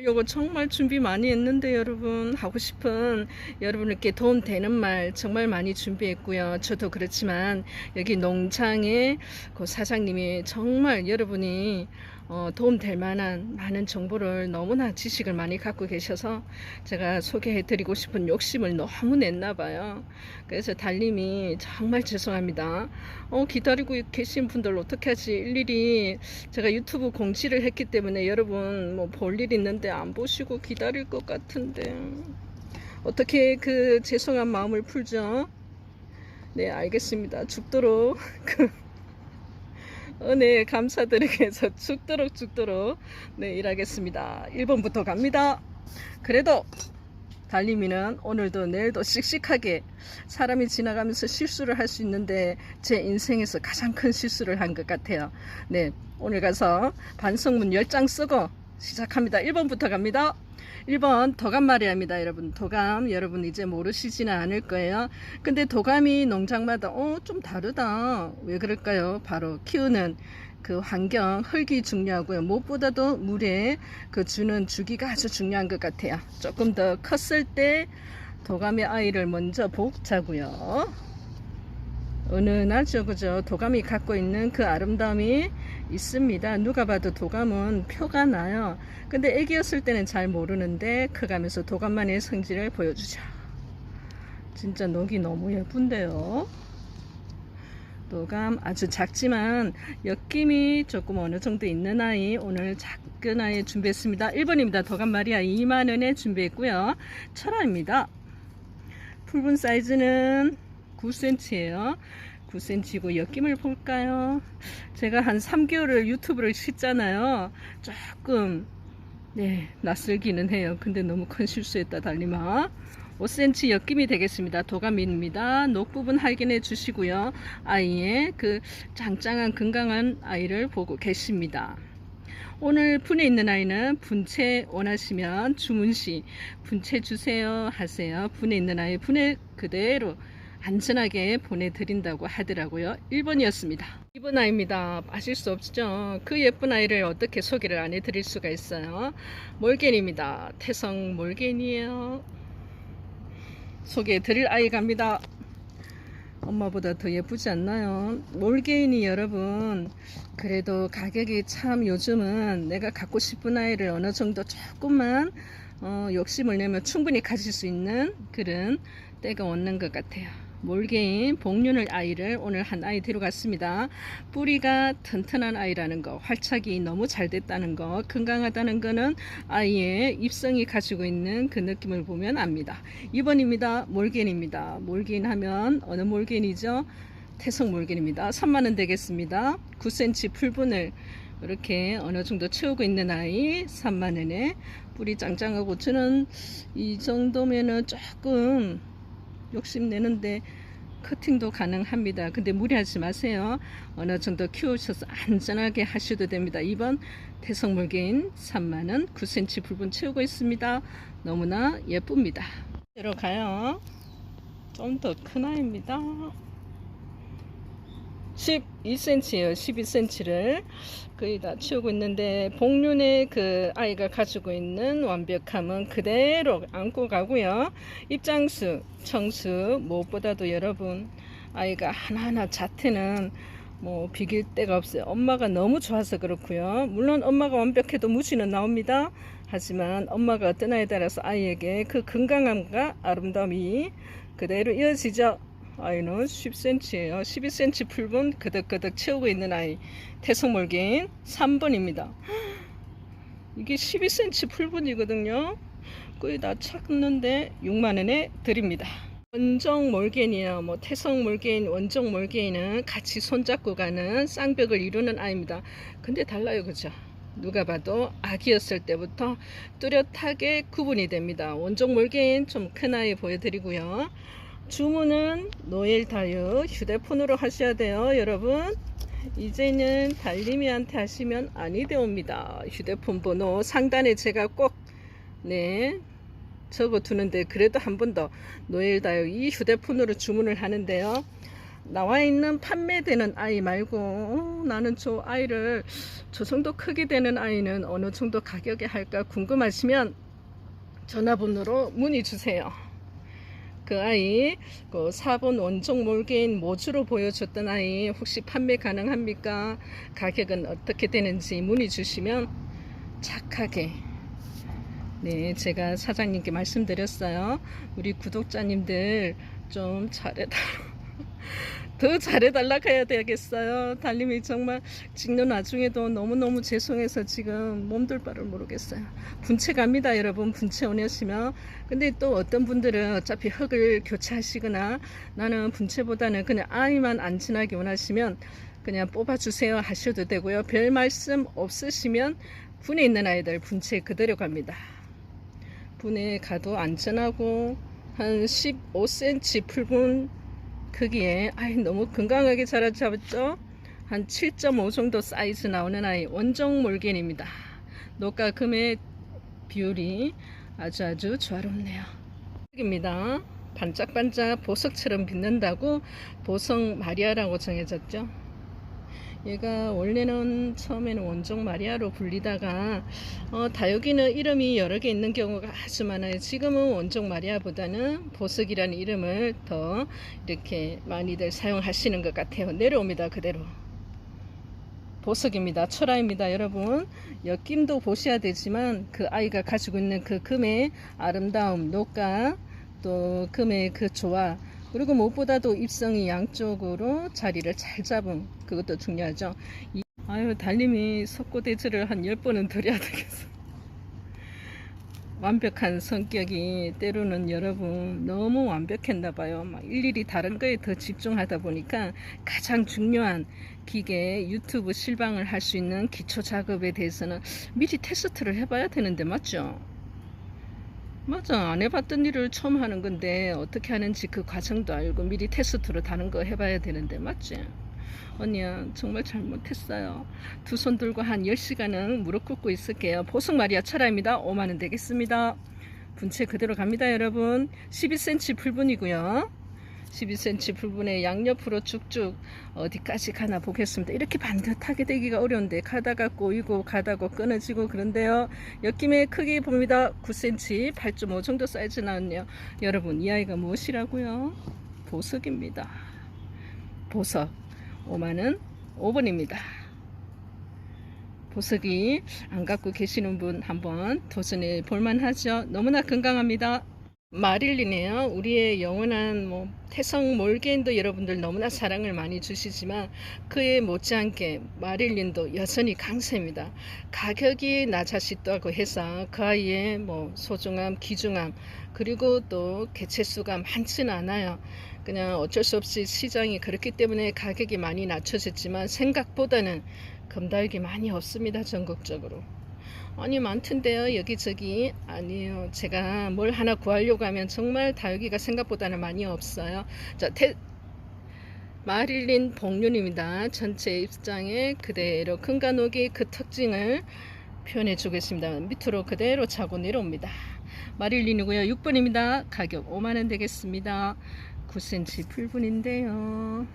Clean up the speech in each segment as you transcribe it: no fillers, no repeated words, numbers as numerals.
요거 정말 준비 많이 했는데 여러분, 하고 싶은 여러분께 도움 되는 말 정말 많이 준비했고요. 저도 그렇지만 여기 농장의 그 사장님이 정말 여러분이 도움 될 만한 많은 정보를 너무나 지식을 많이 갖고 계셔서 제가 소개해 드리고 싶은 욕심을 너무 냈나 봐요. 그래서 달님이 정말 죄송합니다. 기다리고 계신 분들 어떻게 하지? 일일이 제가 유튜브 공지를 했기 때문에 여러분 뭐 볼 일 있는데 안 보시고 기다릴 것 같은데 어떻게 그 죄송한 마음을 풀죠? 네, 알겠습니다. 죽도록 은혜 감사드리기 위해서 죽도록 네, 일하겠습니다. 1번부터 갑니다. 그래도 달님이는 오늘도 내일도 씩씩하게, 사람이 지나가면서 실수를 할 수 있는데 제 인생에서 가장 큰 실수를 한 것 같아요. 네, 오늘 가서 반성문 10장 쓰고 시작합니다. 1번부터 갑니다. 1번 도감 마리아입니다. 여러분, 도감 여러분 이제 모르시지는 않을 거예요. 근데 도감이 농장마다 좀 다르다. 왜 그럴까요? 바로 키우는 그 환경, 흙이 중요하고요. 무엇보다도 물에 그 주는 주기가 아주 중요한 것 같아요. 조금 더 컸을 때 도감의 아이를 먼저 보자고요. 은은하죠, 그죠? 도감이 갖고 있는 그 아름다움이 있습니다. 누가 봐도 도감은 표가 나요. 근데 애기였을 때는 잘 모르는데 커가면서 도감만의 성질을 보여주죠. 진짜 녹이 너무 예쁜데요. 도감 아주 작지만 엮임이 조금 어느 정도 있는 아이, 오늘 작은 아이 준비했습니다. 1번입니다. 도감 마리아 2만원에 준비했고요. 철화입니다. 풀분 사이즈는 9cm예요. 9cm고 엮임을 볼까요? 제가 한 3개월을 유튜브를 씻잖아요. 조금 낯설기는 해요. 근데 너무 큰 실수했다 달님아. 5cm 엮임이 되겠습니다. 도감입니다. 녹 부분 확인해 주시고요. 아이의 그 짱짱한 건강한 아이를 보고 계십니다. 오늘 분에 있는 아이는 분채 원하시면 주문시 분채 주세요 하세요. 분에 있는 아이 분에 그대로 안전하게 보내드린다고 하더라고요. 1번이었습니다. 2번 아이입니다. 아실 수 없죠. 그 예쁜 아이를 어떻게 소개를 안 해드릴 수가 있어요. 몰겐입니다. 태성 몰겐이에요. 소개해드릴 아이 갑니다. 엄마보다 더 예쁘지 않나요? 몰개인이 여러분, 그래도 가격이 참 요즘은 내가 갖고 싶은 아이를 어느 정도 조금만 욕심을 내면 충분히 가질 수 있는 그런 때가 오는 것 같아요. 몰개인 복륜을 아이를 오늘 한 아이 데려갔습니다. 뿌리가 튼튼한 아이라는 거, 활착이 너무 잘 됐다는 거, 건강하다는 거는 아이의 입성이 가지고 있는 그 느낌을 보면 압니다. 2번입니다. 몰개인입니다. 몰개인 하면 어느 몰개인이죠? 태성 몰개인입니다. 3만원 되겠습니다. 9cm 풀분을 이렇게 어느 정도 채우고 있는 아이 3만원에 뿌리 짱짱하고, 저는 이 정도면은 조금 욕심내는데 커팅도 가능합니다. 근데 무리하지 마세요. 어느 정도 키우셔서 안전하게 하셔도 됩니다. 2번 태성물개인 3만원 9cm 불분 채우고 있습니다. 너무나 예쁩니다. 들어가요. 좀 더 큰 아이입니다. 12cm예요. 12cm를 거의 다 치우고 있는데 복륜의 그 아이가 가지고 있는 완벽함은 그대로 안고 가고요. 입장수, 청수 무엇보다도 여러분 아이가 하나하나 자태는 뭐 비길 데가 없어요. 엄마가 너무 좋아서 그렇고요. 물론 엄마가 완벽해도 무시는 나옵니다. 하지만 엄마가 어떤 아이에 따라서 아이에게 그 건강함과 아름다움이 그대로 이어지죠. 아이는 10cm예요. 12cm 풀분 그득그득 채우고 있는 아이 태성몰개인 3번입니다. 이게 12cm 풀분이거든요. 거의 다 찾는데 6만원에 드립니다. 원종 몰개인이에요. 뭐 태성 몰개인, 원종 몰개인은 같이 손잡고 가는 쌍벽을 이루는 아이입니다. 근데 달라요, 그죠? 누가 봐도 아기였을 때부터 뚜렷하게 구분이 됩니다. 원종 몰개인 좀 큰 아이 보여드리고요. 주문은 노엘 다육 휴대폰으로 하셔야 돼요. 여러분 이제는 달님이한테 하시면 아니 되옵니다. 휴대폰 번호 상단에 제가 꼭 적어 두는데, 그래도 한 번 더 노엘 다육 이 휴대폰으로 주문을 하는데요. 나와 있는 판매되는 아이 말고 나는 저 아이를 저 정도 크기 되는 아이는 어느 정도 가격에 할까 궁금하시면 전화번호로 문의 주세요. 그 아이 그 4번 원종 몰개인 모주로 보여줬던 아이 혹시 판매 가능합니까? 가격은 어떻게 되는지 문의 주시면 착하게 네 제가 사장님께 말씀드렸어요. 우리 구독자님들 좀 더 잘해달라 해야 되겠어요. 달님이 정말 찍는 와중에도 너무너무 죄송해서 지금 몸둘 바를 모르겠어요. 분채 갑니다 여러분. 분채 오내시면. 근데 또 어떤 분들은 어차피 흙을 교체하시거나 나는 분채보다는 그냥 아이만 안전하게 원하시면 그냥 뽑아주세요 하셔도 되고요. 별 말씀 없으시면 분에 있는 아이들 분채 그대로 갑니다. 분에 가도 안전하고 한 15cm 풀분 크기에 아이 너무 건강하게 자라잡았죠. 한 7.5 정도 사이즈 나오는 아이 원종 몰겐입니다. 녹과 금의 비율이 아주 조화롭네요. 입니다. 반짝반짝 보석처럼 빛난다고 보석 마리아라고 정해졌죠. 얘가 원래는 처음에는 원종 마리아로 불리다가 다육이는 이름이 여러 개 있는 경우가 아주 많아요. 지금은 원종 마리아보다는 보석이라는 이름을 더 이렇게 많이들 사용하시는 것 같아요. 내려옵니다. 그대로 보석입니다. 철화입니다. 여러분 엮임도 보셔야 되지만 그 아이가 가지고 있는 그 금의 아름다움, 녹과 또 금의 그 조화, 그리고 무엇보다도 입성이 양쪽으로 자리를 잘 잡은 그것도 중요하죠. 아유 달님이 석고대절을 한 10번은 드려야 되겠어. 완벽한 성격이 때로는 여러분 너무 완벽했나봐요. 막 일일이 다른 거에 더 집중하다 보니까 가장 중요한 기계 유튜브 실방을 할 수 있는 기초 작업에 대해서는 미리 테스트를 해봐야 되는데 맞죠? 맞아. 안 해봤던 일을 처음 하는 건데 어떻게 하는지 그 과정도 알고 미리 테스트로 다른 거 해봐야 되는데 맞지? 언니야 정말 잘못했어요. 두 손 들고 한 10시간은 무릎 꿇고 있을게요. 보석 마리아 철화입니다. 5만원 되겠습니다. 분채 그대로 갑니다 여러분. 12cm 풀분이고요. 12cm 풀분에 양옆으로 쭉쭉 어디까지 가나 보겠습니다. 이렇게 반듯하게 되기가 어려운데 가다가 꼬이고 가다가 끊어지고 그런데요. 엮임의 크기 봅니다. 9cm 8.5 정도 사이즈 나왔네요. 여러분 이 아이가 무엇이라고요? 보석입니다. 보석 5만원 5번입니다. 보석이 안 갖고 계시는 분 한번 도전해 볼만하죠. 너무나 건강합니다. 마릴린이에요. 우리의 영원한 태성 몰개인도 여러분들 너무나 사랑을 많이 주시지만 그에 못지않게 마릴린도 여전히 강세입니다. 가격이 낮아졌다고 해서 그 아이의 소중함, 귀중함, 그리고 또 개체수가 많지는 않아요. 그냥 어쩔 수 없이 시장이 그렇기 때문에 가격이 많이 낮춰졌지만 생각보다는 금다육이 많이 없습니다. 전국적으로. 아니 많던데요. 여기저기. 아니요. 제가 뭘 하나 구하려고 하면 정말 다육이가 생각보다는 많이 없어요. 자, 마릴린 복륜입니다. 전체 입장에 그대로 큰가녹이 그 특징을 표현해 주겠습니다. 밑으로 그대로 차고 내려옵니다. 마릴린이고요. 6번입니다. 가격 5만원 되겠습니다. 9cm 풀분인데요.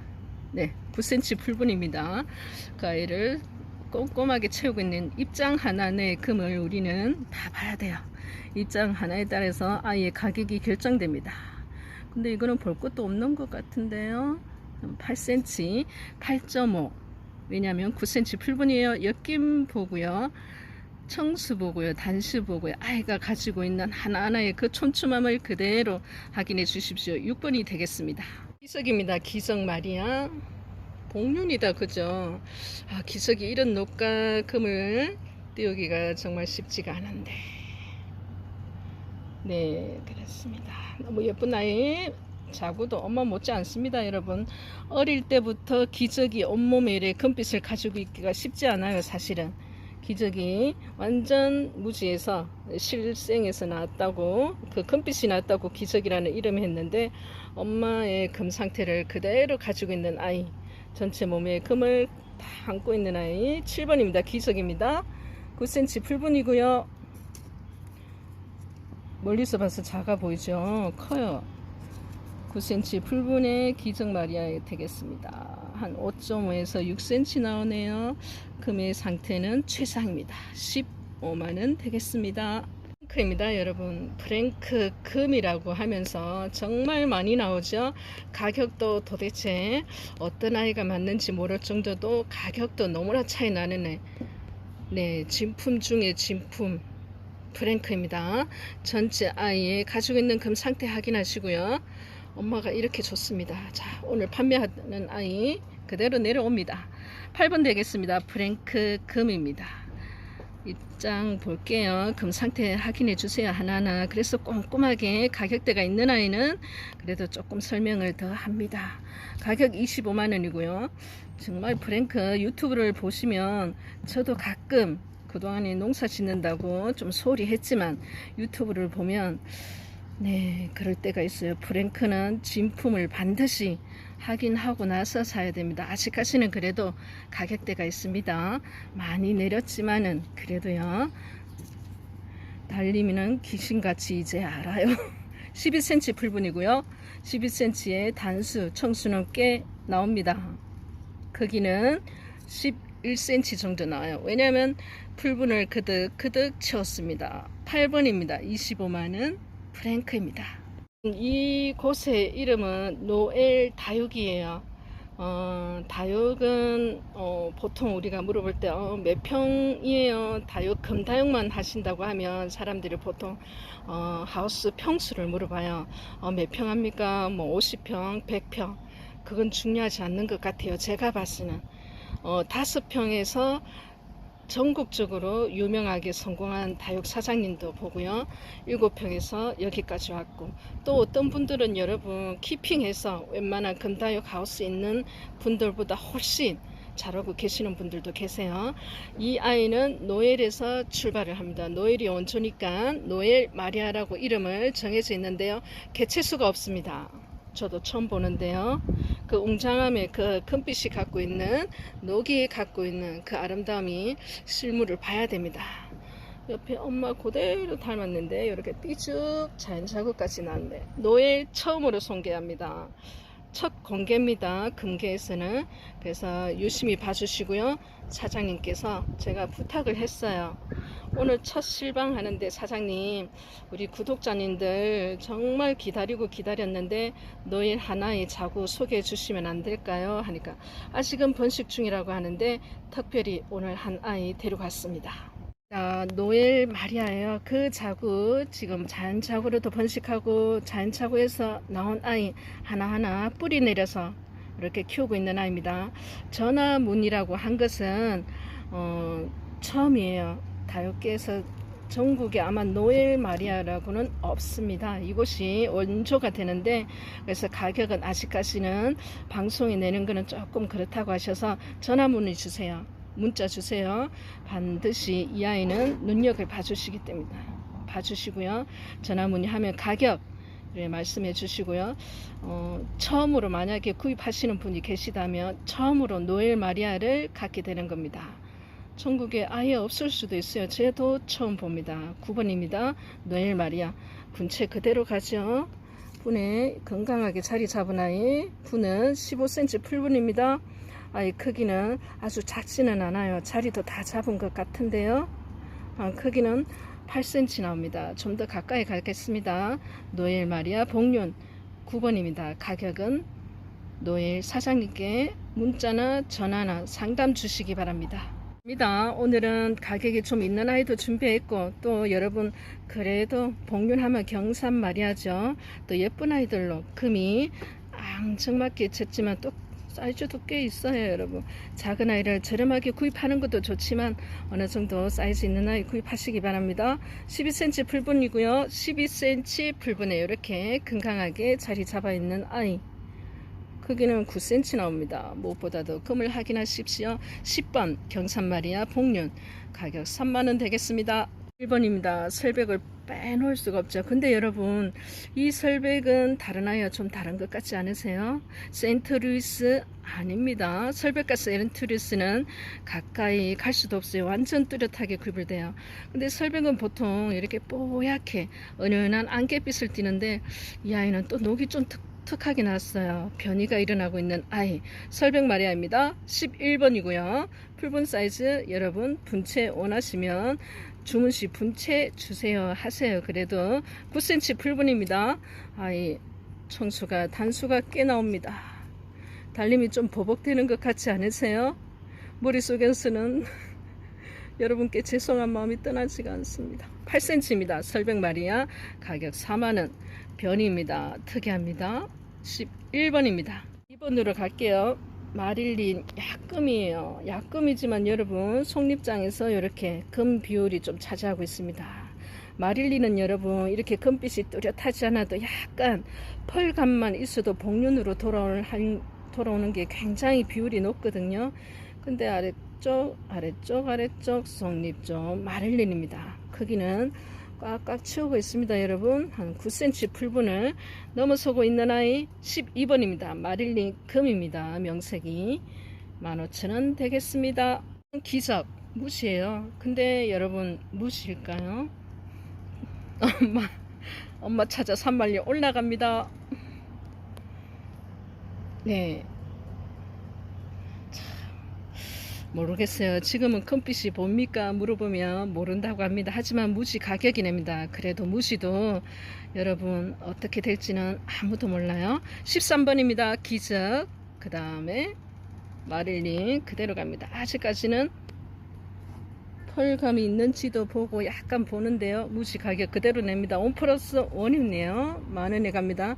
네, 9cm 풀분입니다. 그 아이를 꼼꼼하게 채우고 있는 입장 하나 내 금을 우리는 다 봐야 돼요. 입장 하나에 따라서 아이의 가격이 결정됩니다. 근데 이거는 볼 것도 없는 것 같은데요. 8cm 8.5 왜냐하면 9cm 풀분이에요. 엮임 보고요, 청수 보고요, 단수 보고요, 아이가 가지고 있는 하나하나의 그 촘촘함을 그대로 확인해 주십시오. 6번이 되겠습니다. 기석입니다. 기석 마리아 복륜이다. 그죠? 아, 기석이 이런 녹과 금을 띄우기가 정말 쉽지가 않은데. 네, 그렇습니다. 너무 예쁜 아이. 자구도 엄마 못지 않습니다. 여러분 어릴 때부터 기적이 온몸에 이래 금빛을 가지고 있기가 쉽지 않아요. 사실은 기적이 완전 무지에서 실생에서 나왔다고, 그 금빛이 나왔다고 기적이라는 이름을 했는데 엄마의 금 상태를 그대로 가지고 있는 아이, 전체 몸에 금을 다 안고 있는 아이. 7번입니다. 기석입니다. 9cm 풀분이고요. 멀리서 봐서 작아 보이죠? 커요. 9cm 풀분의 기적 마리아에 되겠습니다. 한 5.5에서 6cm 나오네요. 금의 상태는 최상입니다. 15만원 되겠습니다. 프랭크입니다. 여러분, 프랭크 금이라고 하면서 정말 많이 나오죠. 가격도 도대체 어떤 아이가 맞는지 모를 정도도 가격도 너무나 차이 나는 진품 중에 진품 프랭크입니다. 전체 아이의 가지고 있는 금 상태 확인하시고요. 엄마가 이렇게 좋습니다. 자, 오늘 판매하는 아이 그대로 내려옵니다. 8번 되겠습니다. 프랭크 금입니다. 입장 볼게요. 금 상태 확인해 주세요. 하나하나. 그래서 꼼꼼하게 가격대가 있는 아이는 그래도 조금 설명을 더 합니다. 가격 25만원이고요. 정말 프랭크 유튜브를 보시면 저도 가끔 그동안에 농사 짓는다고 좀 소홀히 했지만 유튜브를 보면 그럴 때가 있어요. 프랭크는 진품을 반드시 확인하고 나서 사야 됩니다. 아직까지는 그래도 가격대가 있습니다. 많이 내렸지만은 그래도요. 달림이는 귀신같이 이제 알아요. 12cm 풀분이고요. 12cm의 단수 청수는 꽤 나옵니다. 크기는 11cm 정도 나와요. 왜냐하면 풀분을 그득 채웠습니다. 8번입니다. 25만원 프랭크입니다. 이 곳의 이름은 노엘 다육이에요. 다육은 보통 우리가 물어볼 때 몇 평이에요? 다육, 금다육만 하신다고 하면 사람들이 보통 하우스 평수를 물어봐요. 몇 평 합니까? 뭐 50평, 100평. 그건 중요하지 않는 것 같아요. 제가 봤을 때는 5평에서 전국적으로 유명하게 성공한 다육 사장님도 보고요. 7평에서 여기까지 왔고, 또 어떤 분들은 여러분 키핑해서 웬만한 금다육 하우스 있는 분들보다 훨씬 잘하고 계시는 분들도 계세요. 이 아이는 노엘에서 출발을 합니다. 노엘이 원초니까 노엘 마리아라고 이름을 정해져 있는데요. 개체수가 없습니다. 저도 처음 보는데요. 그 웅장함의 그 금빛이 갖고 있는, 녹이 갖고 있는 그 아름다움이 실물을 봐야 됩니다. 옆에 엄마 그대로 닮았는데 이렇게 삐죽 자연 자국까지 나는데 노엘 처음으로 공개합니다. 첫 공개입니다. 금계에서는. 그래서 유심히 봐주시고요. 사장님께서 제가 부탁을 했어요. 오늘 첫 실방 하는데 사장님, 우리 구독자님들 정말 기다리고 기다렸는데 노엘 하나의 자구 소개해 주시면 안 될까요? 하니까 아직은 번식 중이라고 하는데 특별히 오늘 한 아이 데려갔습니다. 노엘 마리아예요. 그 자구 지금 자연 자구로도 번식하고 자연 자구에서 나온 아이 하나하나 뿌리 내려서 이렇게 키우고 있는 아이입니다. 전화 문의라고 한 것은 처음이에요. 다육계에서 전국에 아마 노엘 마리아라고는 없습니다. 이곳이 원조가 되는데, 그래서 가격은 아직까지는 방송에 내는 거는 조금 그렇다고 하셔서 전화 문의 주세요. 문자 주세요. 반드시 이 아이는 눈여겨 봐주시기 때문에 봐주시고요. 전화 문의하면 가격 말씀해 주시고요. 처음으로 만약에 구입하시는 분이 계시다면 처음으로 노엘 마리아를 갖게 되는 겁니다. 전국에 아예 없을 수도 있어요. 저도 처음 봅니다. 9번입니다. 노엘 마리아. 분체 그대로 가죠. 분에 건강하게 자리 잡은 아이. 분은 15cm 풀분입니다. 아이 크기는 아주 작지는 않아요. 자리도 다 잡은 것 같은데요. 크기는 8cm 나옵니다. 좀 더 가까이 가겠습니다. 노엘 마리아 복륜 9번입니다. 가격은 노엘 사장님께 문자나 전화나 상담 주시기 바랍니다. 오늘은 가격이 좀 있는 아이도 준비했고, 또 여러분 그래도 복륜하면 경산 마리아죠. 또 예쁜 아이들로 금이 앙증맞게 쳤지만 또 사이즈도 꽤 있어요. 여러분 작은 아이를 저렴하게 구입하는 것도 좋지만 어느 정도 사이즈 있는 아이 구입하시기 바랍니다. 12cm 풀분이고요. 12cm 풀분에 이렇게 건강하게 자리 잡아 있는 아이, 크기는 9cm 나옵니다. 무엇보다도 금을 확인하십시오. 10번 경산마리아 복륜. 가격 3만원 되겠습니다. 1번입니다. 설백을 빼놓을 수가 없죠. 근데 여러분 이 설백은 다른 아이와 좀 다른 것 같지 않으세요? 세인트루이스 아닙니다. 설백과 세인트루이스는 가까이 갈 수도 없어요. 완전 뚜렷하게 구별돼요. 근데 설백은 보통 이렇게 뽀얗게 은은한 안개빛을 띠는데 이 아이는 또 녹이 좀 독특하게 나왔어요. 변이가 일어나고 있는 아이 설백 마리아입니다. 11번이고요. 풀분 사이즈 여러분 분채 원하시면 주문 시 분채 주세요 하세요. 그래도 9cm 풀분입니다. 아이 청수가 단수가 꽤 나옵니다. 달림이 좀 보복되는 것 같지 않으세요? 머릿속에서는 여러분께 죄송한 마음이 떠나지가 않습니다. 8cm입니다. 설백 마리아 가격 4만원 변이입니다. 특이합니다. 11번입니다. 2번으로 갈게요. 마릴린 약금이에요. 약금이지만 여러분 속립장에서 이렇게 금 비율이 좀 차지하고 있습니다. 마릴린은 여러분 이렇게 금빛이 뚜렷하지 않아도 약간 펄감만 있어도 복륜으로 돌아오는 게 굉장히 비율이 높거든요. 근데 아래쪽 속립 마릴린입니다. 크기는 꽉꽉 채우고 있습니다. 여러분 한 9cm 풀분을 넘어서고 있는 아이 12번입니다. 마릴린 금입니다. 명색이 15,000원 되겠습니다. 기석 무시예요. 근데 여러분 무시일까요? 엄마 찾아 산말리 올라갑니다. 네, 모르겠어요. 지금은 금빛이 뭡니까 물어보면 모른다고 합니다. 하지만 무시 가격이 냅니다. 그래도 무시도 여러분 어떻게 될지는 아무도 몰라요. 13번입니다. 기적 그 다음에 마릴린 그대로 갑니다. 아직까지는 펄감이 있는지도 보고 약간 보는데요. 무시 가격 그대로 냅니다. 1+1이네요. 만원에 갑니다.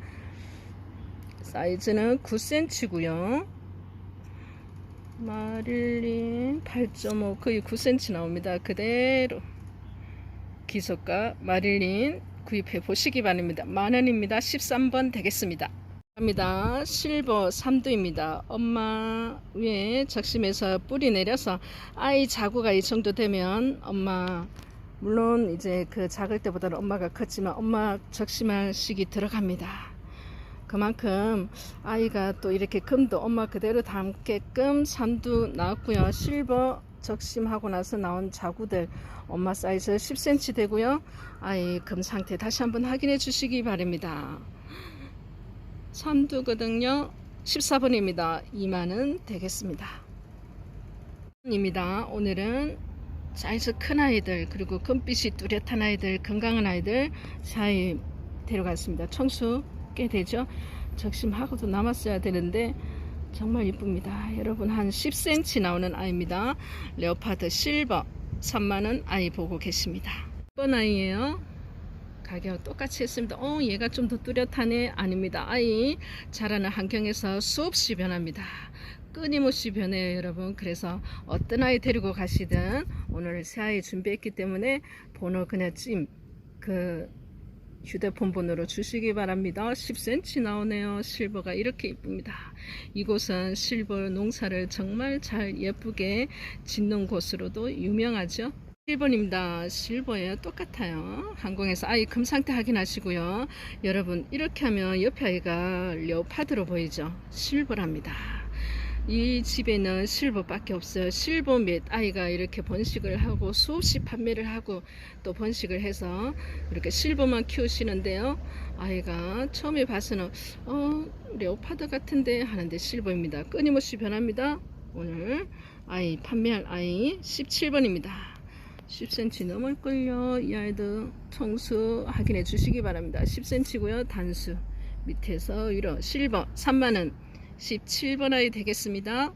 사이즈는 9cm고요. 마릴린 8.5 거의 9cm 나옵니다. 그대로 기석과 마릴린 구입해 보시기 바랍니다. 만원입니다. 13번 되겠습니다. 갑니다. 실버 3두입니다. 엄마 위에 적심해서 뿌리 내려서 아이 자구가 이 정도 되면 엄마 물론 이제 그 작을 때보다는 엄마가 컸지만 엄마 적심할 시기 들어갑니다. 그만큼 아이가 또 이렇게 금도 엄마 그대로 담게끔 3두 나왔고요. 실버 적심하고 나서 나온 자구들 엄마 사이즈 10cm 되고요. 아이 금 상태 다시 한번 확인해 주시기 바랍니다. 3두거든요. 14번입니다. 2만원 되겠습니다. 오늘은 사이즈 큰 아이들 그리고 금빛이 뚜렷한 아이들 건강한 아이들 사이 데려갔습니다. 청수 꽤 되죠. 적심하고도 남았어야 되는데 정말 이쁩니다. 여러분 한 10cm 나오는 아이입니다. 레오파드 실버 3만원 아이 보고 계십니다. 1번 아이예요. 가격 똑같이 했습니다. 얘가 좀 더 뚜렷하네. 아닙니다. 아이 자라는 환경에서 수없이 변합니다. 끊임없이 변해요 여러분. 그래서 어떤 아이 데리고 가시든 오늘 새 아이 준비했기 때문에 번호 그냥 휴대폰 번호로 주시기 바랍니다. 10cm 나오네요. 실버가 이렇게 이쁩니다. 이곳은 실버 농사를 정말 잘 예쁘게 짓는 곳으로도 유명하죠. 1번입니다. 실버예요. 똑같아요. 항공에서 아이 금 상태 확인하시고요. 여러분 이렇게 하면 옆에 아이가 레오파드로 보이죠. 실버랍니다. 이 집에는 실버밖에 없어요. 실버 몇 아이가 이렇게 번식을 하고 수없이 판매를 하고 또 번식을 해서 이렇게 실버만 키우시는데요. 아이가 처음에 봐서는 레오파드 같은데 하는데 실버입니다. 끊임없이 변합니다. 오늘 아이 판매할 아이 17번입니다. 10cm 넘을걸요. 이 아이도 청수 확인해 주시기 바랍니다. 10cm고요. 단수 밑에서 위로 실버 3만원 17번 아이 되겠습니다.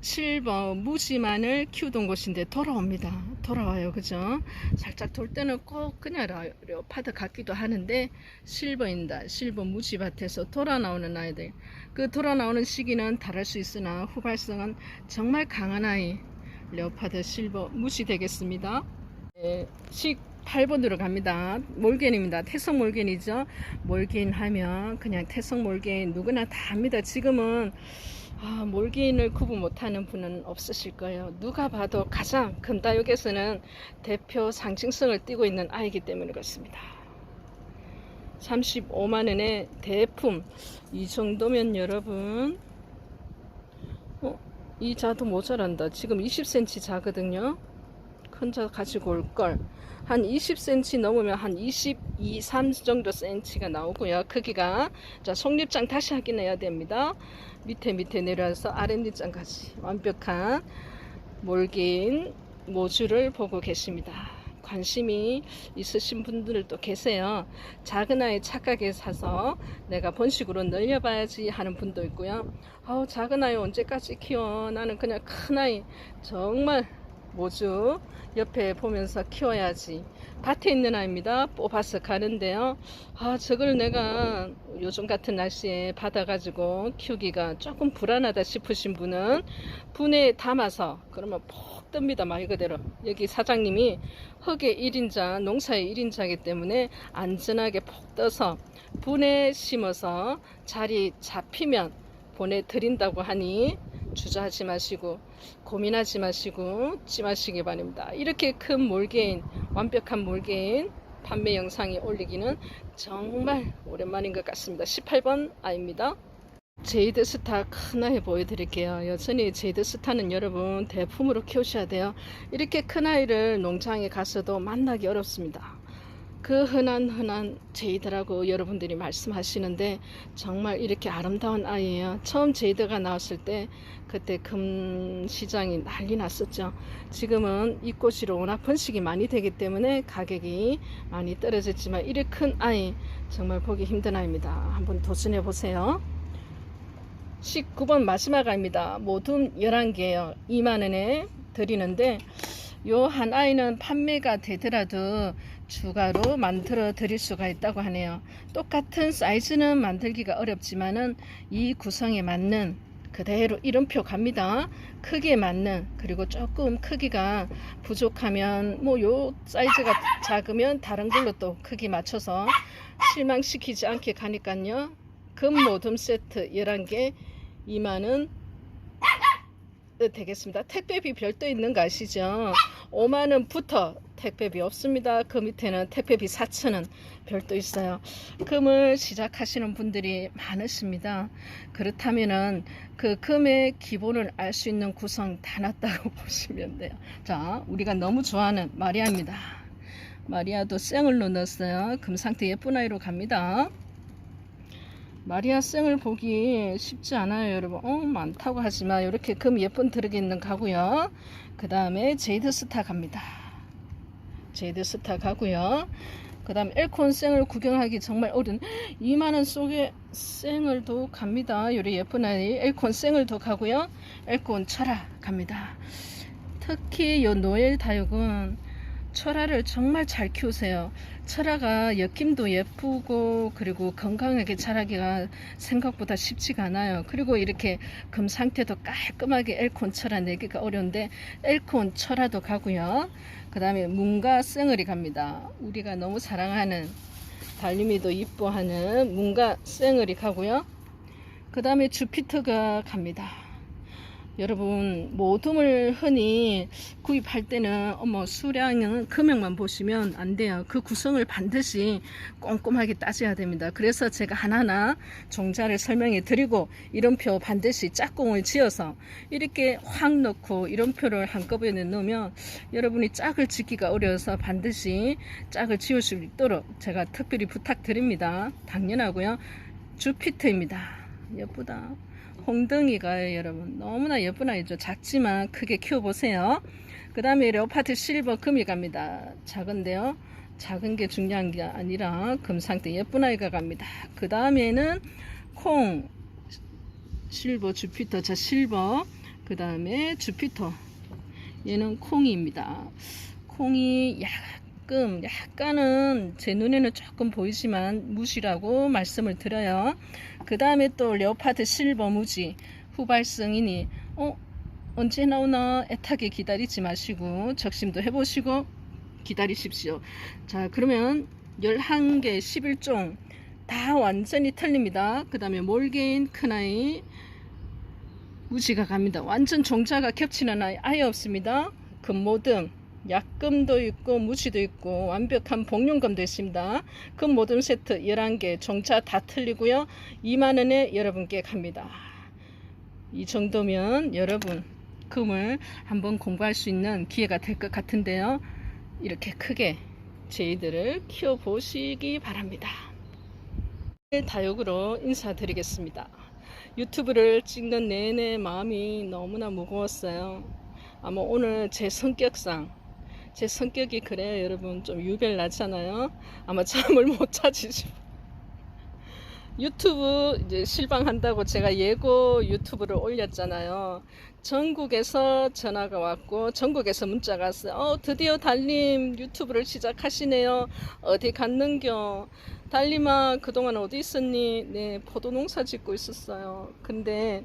실버 무지만을 키우던 곳인데 돌아옵니다. 돌아와요. 그죠? 살짝 돌 때는 꼭 그냥 레오파드 같기도 하는데 실버입니다. 실버 무지밭에서 돌아 나오는 아이들. 그 돌아 나오는 시기는 다를 수 있으나 후발성은 정말 강한 아이 레오파드 실버 무지 되겠습니다. 8번으로 갑니다. 몰겐입니다. 태성 몰겐이죠. 몰겐 하면 그냥 태성 몰겐 누구나 다 합니다. 지금은 몰겐을 구분 못하는 분은 없으실 거예요. 누가 봐도 가장 금다육에서는 대표 상징성을 띠고 있는 아이기 때문에 그렇습니다. 35만원의 대품. 이 정도면 여러분 이 자도 모자란다. 지금 20cm 자거든요. 혼자 가지고 올 걸. 한 20cm 넘으면 한 22, 3 정도 cm가 나오고요. 크기가. 자, 속립장 다시 확인해야 됩니다. 밑에 내려와서 아랫입장까지 완벽한 몰개인 모주를 보고 계십니다. 관심이 있으신 분들도 계세요. 작은 아이 착하게 사서 내가 번식으로 늘려봐야지 하는 분도 있고요. 작은 아이 언제까지 키워? 나는 그냥 큰 아이 정말 모주 옆에 보면서 키워야지. 밭에 있는 아이입니다. 뽑아서 가는데요. 저걸 내가 요즘 같은 날씨에 받아가지고 키우기가 조금 불안하다 싶으신 분은 분에 담아서 그러면 폭 뜹니다. 말 그대로. 여기 사장님이 흙의 1인자, 농사의 1인자이기 때문에 안전하게 폭 떠서 분에 심어서 자리 잡히면 보내드린다고 하니 주저하지 마시고 고민하지 마시고 찜하시기 바랍니다. 이렇게 큰 몰개인, 완벽한 몰개인 판매 영상이 올리기는 정말 오랜만인 것 같습니다. 18번 아입니다. 제이드스타 큰 아이 보여드릴게요. 여전히 제이드스타는 여러분 대품으로 키우셔야 돼요. 이렇게 큰 아이를 농장에 가서도 만나기 어렵습니다. 그 흔한 제이드라고 여러분들이 말씀하시는데 정말 이렇게 아름다운 아이예요. 처음 제이드가 나왔을 때 그때 금시장이 난리 났었죠. 지금은 입고시로 워낙 번식이 많이 되기 때문에 가격이 많이 떨어졌지만 이렇게 큰 아이 정말 보기 힘든 아이입니다. 한번 도전해 보세요. 19번 마지막 아이입니다. 모둠 11개예요. 2만원에 드리는데 요 한 아이는 판매가 되더라도 추가로 만들어 드릴 수가 있다고 하네요. 똑같은 사이즈는 만들기가 어렵지만은 이 구성에 맞는 그대로 이름표 갑니다. 크기에 맞는, 그리고 조금 크기가 부족하면 뭐 요 사이즈가 작으면 다른 걸로 또 크기 맞춰서 실망시키지 않게 가니까요. 금 모둠 세트 11개 2만원 되겠습니다. 택배비 별도 있는 거 아시죠? 5만원부터 택배비 없습니다. 그 밑에는 택배비 4,000원 별도 있어요. 금을 시작하시는 분들이 많으십니다. 그렇다면은 그 금의 기본을 알 수 있는 구성 다 놨다고 보시면 돼요. 자, 우리가 너무 좋아하는 마리아입니다. 마리아도 생을로 넣었어요. 금 상태 예쁜 아이로 갑니다. 마리아 생을 보기 쉽지 않아요, 여러분. 많다고 하지만 이렇게 금 예쁜 드럭이 있는 가고요. 그 다음에 제이드 스타 갑니다. 제이드 스타 가고요. 그 다음 엘콘 생을 구경하기 정말 어려운 2만원 속에 생을도 갑니다. 요리 예쁜 아이 엘콘 생을도 가고요. 엘콘 철아 갑니다. 특히 요 노엘 다육은 철아를 정말 잘 키우세요. 철아가 엮임도 예쁘고 그리고 건강하게 자라기가 생각보다 쉽지가 않아요. 그리고 이렇게 금 상태도 깔끔하게 엘콘 철아 내기가 어려운데 엘콘 철아도 가고요. 그 다음에 문가 쌩얼이 갑니다. 우리가 너무 사랑하는 달림이도 이뻐하는 문가 쌩얼이 가고요. 그 다음에 주피터가 갑니다. 여러분 모둠을 흔히 구입할 때는 수량은 금액만 보시면 안 돼요. 그 구성을 반드시 꼼꼼하게 따져야 됩니다. 그래서 제가 하나하나 종자를 설명해 드리고 이름표 반드시 짝꿍을 지어서 이렇게 확 넣고 이름표를 한꺼번에 넣으면 여러분이 짝을 짓기가 어려워서 반드시 짝을 지을 수 있도록 제가 특별히 부탁드립니다. 당연하고요. 주피터입니다. 예쁘다. 홍덩이가 여러분 너무나 예쁜 아이죠. 작지만 크게 키워보세요. 그 다음에 레오파트 실버 금이 갑니다. 작은데요. 작은 게 중요한 게 아니라 금 상태 예쁜 아이가 갑니다. 그 다음에는 콩 실버 주피터. 자, 실버. 그 다음에 주피터. 얘는 콩입니다. 콩이 약간은 제 눈에는 조금 보이지만 무시라고 말씀을 드려요. 그 다음에 또 레오파드 실버 무지 후발성이니 언제 나오나 애타게 기다리지 마시고 적심도 해보시고 기다리십시오. 자, 그러면 11개 11종 다 완전히 틀립니다. 그 다음에 몰개인 큰아이 무지가 갑니다. 완전 종자가 겹치는 아이 아예 없습니다. 금모듬 약금도 있고 무지도 있고 완벽한 복륜금도 있습니다. 금 모든 세트 11개 종자 다 틀리고요. 2만원에 여러분께 갑니다. 이 정도면 여러분 제품을 한번 공부할 수 있는 기회가 될 것 같은데요. 이렇게 크게 저희들을 키워보시기 바랍니다. 다육으로 인사드리겠습니다. 유튜브를 찍는 내내 마음이 너무나 무거웠어요. 아마 오늘 제 성격이 그래요. 여러분 좀 유별나잖아요. 아마 잠을 못 자시죠. 유튜브 이제 실방한다고 제가 예고 유튜브를 올렸잖아요. 전국에서 전화가 왔고 전국에서 문자가 왔어요. 드디어 달님 유튜브를 시작하시네요. 어디 갔는겨? 달님아 그동안 어디 있었니? 네, 포도 농사 짓고 있었어요. 근데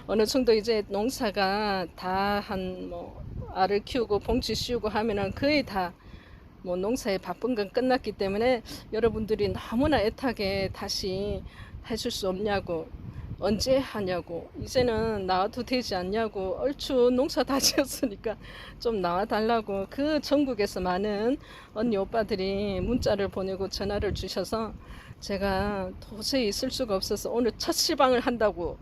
어느 정도 이제 농사가 다 한 뭐 알을 키우고 봉지 씌우고 하면은 거의 다 뭐 농사에 바쁜 건 끝났기 때문에 여러분들이 너무나 애타게 다시 해줄 수 없냐고, 언제 하냐고, 이제는 나와도 되지 않냐고, 얼추 농사 다 지었으니까 좀 나와달라고 그 전국에서 많은 언니 오빠들이 문자를 보내고 전화를 주셔서 제가 도저히 있을 수가 없어서 오늘 첫 시방을 한다고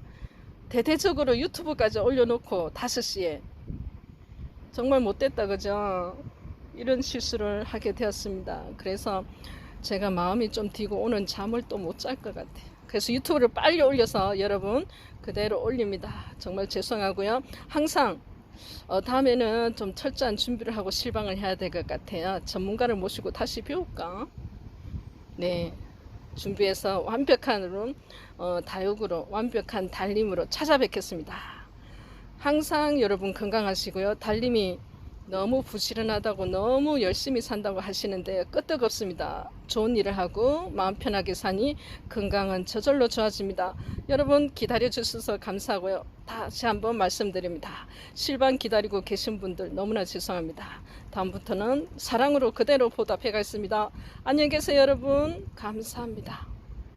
대대적으로 유튜브까지 올려놓고 5시에 정말 못됐다 그죠? 이런 실수를 하게 되었습니다. 그래서 제가 마음이 좀 뛰고 오늘 잠을 또 못 잘 것 같아요. 그래서 유튜브를 빨리 올려서 여러분 그대로 올립니다. 정말 죄송하고요. 항상 다음에는 좀 철저한 준비를 하고 실방을 해야 될 것 같아요. 전문가를 모시고 다시 배울까? 네, 준비해서 완벽한 다육으로 완벽한 달림으로 찾아뵙겠습니다. 항상 여러분 건강하시고요. 달림이 너무 부지런하다고 너무 열심히 산다고 하시는데 끄떡없습니다. 좋은 일을 하고 마음 편하게 사니 건강은 저절로 좋아집니다. 여러분 기다려 주셔서 감사하고요. 다시 한번 말씀드립니다. 실방 기다리고 계신 분들 너무나 죄송합니다. 다음부터는 사랑으로 그대로 보답해 가겠습니다. 안녕히 계세요 여러분. 감사합니다.